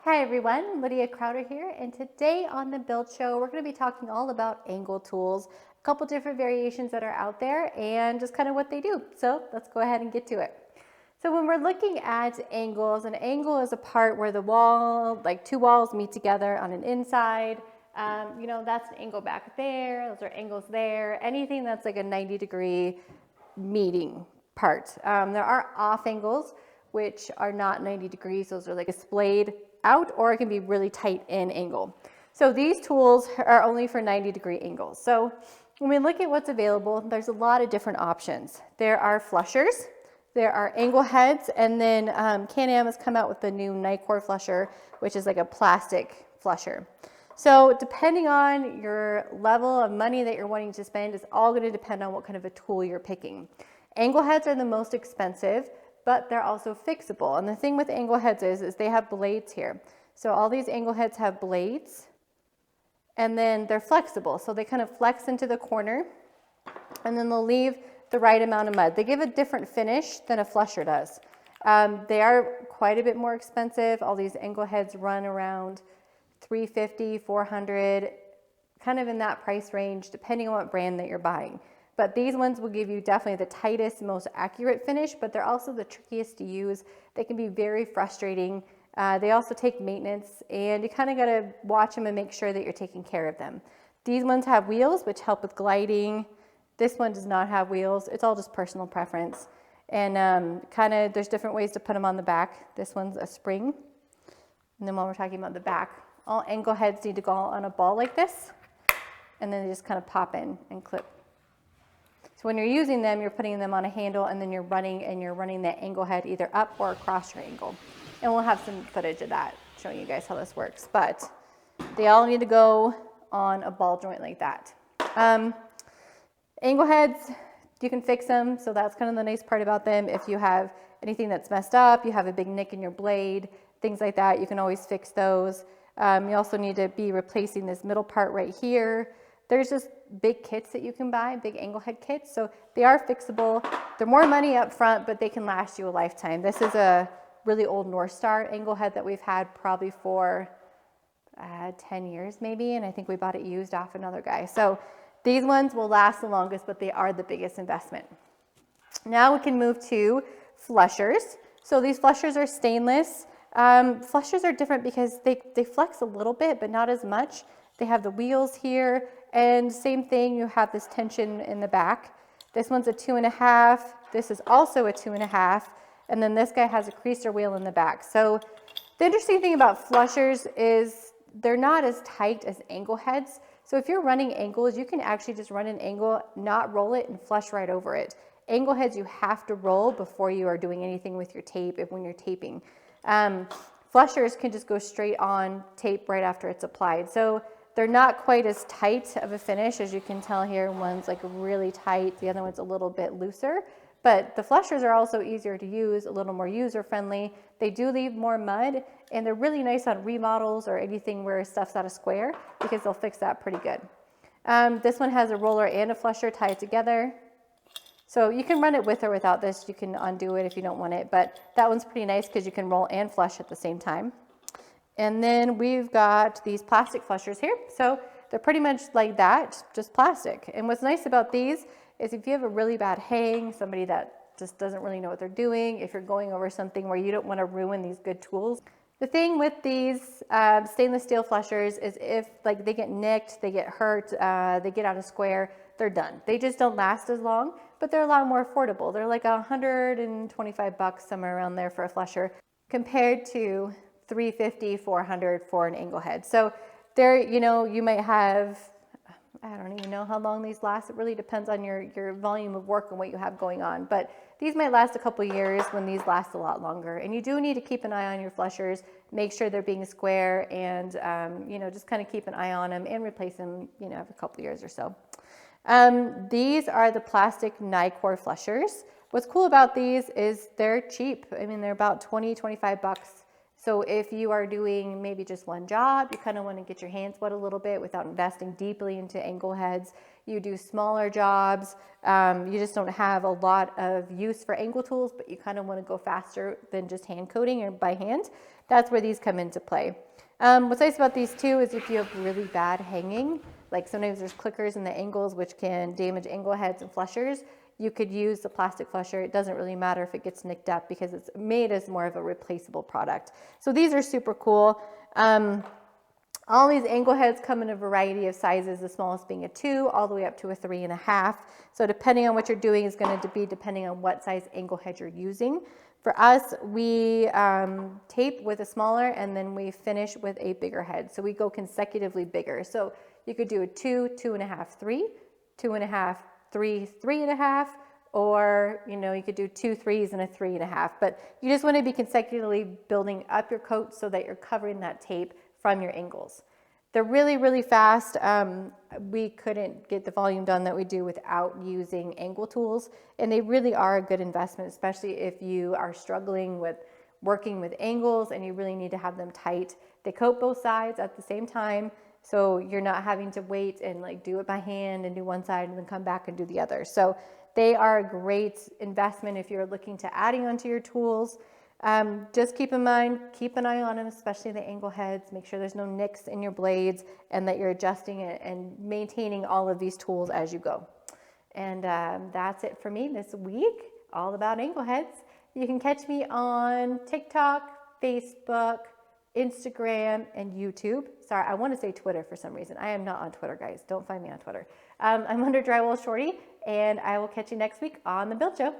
Hi everyone, Lydia Crowder here, and today on the Build Show we're going to be talking all about angle tools, a couple different variations that are out there, and just kind of what they do. So let's go ahead and get to it. So when we're looking at angles, an angle is a part where the wall, like two walls meet together on an inside. That's an angle back there, those are angles there, anything that's like a 90-degree meeting part. There are off angles, which are not 90 degrees. Those are like displayed out, or it can be really tight in angle. So these tools are only for 90-degree angles. So when we look at what's available, there's a lot of different options. There are flushers, there are angle heads, and then Can-Am has come out with the new Nicor flusher, which is like a plastic flusher. So depending on your level of money that you're wanting to spend, it's all going to depend on what kind of a tool you're picking. Angle heads are the most expensive, but they're also fixable. And the thing with angle heads is they have blades here. So all these angle heads have blades, and then they're flexible. So they kind of flex into the corner, and then they'll leave the right amount of mud. They give a different finish than a flusher does. They are quite a bit more expensive. All these angle heads run around $350, $400, kind of in that price range, depending on what brand that you're buying. But these ones will give you definitely the tightest, most accurate finish, but they're also the trickiest to use. They can be very frustrating. They also take maintenance, and you kind of got to watch them and make sure that you're taking care of them. These ones have wheels, which help with gliding. This one does not have wheels. It's all just personal preference. And there's different ways to put them on the back. This one's a spring. And then while we're talking about the back, all angle heads need to go on a ball like this, and then they just kind of pop in and clip. So when you're using them, you're putting them on a handle, and then you're running that angle head either up or across your angle. And we'll have some footage of that showing you guys how this works. But they all need to go on a ball joint like that. Angle heads, you can fix them. So that's kind of the nice part about them. If you have anything that's messed up, you have a big nick in your blade, things like that, you can always fix those. You also need to be replacing this middle part right here. There's just big kits that you can buy, big angle head kits. So they are fixable. They're more money up front, but they can last you a lifetime. This is a really old North Star angle head that we've had probably for 10 years maybe, and I think we bought it used off another guy. So these ones will last the longest, but they are the biggest investment. Now we can move to flushers. So these flushers are stainless. Flushers are different because they flex a little bit, but not as much. They have the wheels here, and same thing, you have this tension in the back. This one's a 2.5. This is also a 2.5. And then this guy has a creaser wheel in the back. So the interesting thing about flushers is they're not as tight as angle heads. So if you're running angles, you can actually just run an angle, not roll it, and flush right over it. Angle heads you have to roll before you are doing anything with your tape when you're taping. Flushers can just go straight on tape right after it's applied. So they're not quite as tight of a finish. As you can tell here, one's like really tight, the other one's a little bit looser. But the flushers are also easier to use, a little more user-friendly. They do leave more mud, and they're really nice on remodels or anything where stuff's out of square, because they'll fix that pretty good. This one has a roller and a flusher tied together. So you can run it with or without this. You can undo it if you don't want it, but that one's pretty nice because you can roll and flush at the same time. And then we've got these plastic flushers here. So they're pretty much like that, just plastic. And what's nice about these is if you have a really bad hang, somebody that just doesn't really know what they're doing, if you're going over something where you don't want to ruin these good tools. The thing with these stainless steel flushers is if like they get nicked, they get hurt, they get out of square, they're done. They just don't last as long, but they're a lot more affordable. They're like $125, somewhere around there for a flusher, compared to $350, $400 for an angle head. So there, you might have, I don't even know how long these last. It really depends on your volume of work and what you have going on. But these might last a couple years when these last a lot longer. And you do need to keep an eye on your flushers, make sure they're being square, and just kind of keep an eye on them and replace them, every couple years or so. These are the plastic Nicor flushers. What's cool about these is they're cheap. I mean, they're about $20, $25. So if you are doing maybe just one job, you kind of want to get your hands wet a little bit without investing deeply into angle heads. You do smaller jobs, you just don't have a lot of use for angle tools, but you kind of want to go faster than just hand coating or by hand. that's where these come into play. What's nice about these too is if you have really bad hanging, like sometimes there's clickers in the angles which can damage angle heads and flushers, you could use the plastic flusher. It doesn't really matter if it gets nicked up because it's made as more of a replaceable product. So these are super cool. All these angle heads come in a variety of sizes, the smallest being a 2 all the way up to a 3.5. So depending on what you're doing is going to be depending on what size angle head you're using. For us, we tape with a smaller and then we finish with a bigger head. So we go consecutively bigger. So you could do a 2, 2.5, 3, 2.5, 3, 3.5, or you could do 2 3s and a 3.5. But you just want to be consecutively building up your coat so that you're covering that tape from your angles. They're really, really fast. We couldn't get the volume done that we do without using angle tools, and they really are a good investment, especially if you are struggling with working with angles and you really need to have them tight. They coat both sides at the same time, so you're not having to wait and like do it by hand and do one side and then come back and do the other. So they are a great investment if you're looking to adding onto your tools. Just keep in mind, keep an eye on them, especially the angle heads. Make sure there's no nicks in your blades and that you're adjusting it and maintaining all of these tools as you go. And that's it for me this week, all about angle heads. You can catch me on TikTok, Facebook, Instagram, and YouTube. Sorry, I want to say Twitter for some reason. I am not on Twitter, guys. Don't find me on Twitter. I'm under Drywall Shorty, and I will catch you next week on The Build Show.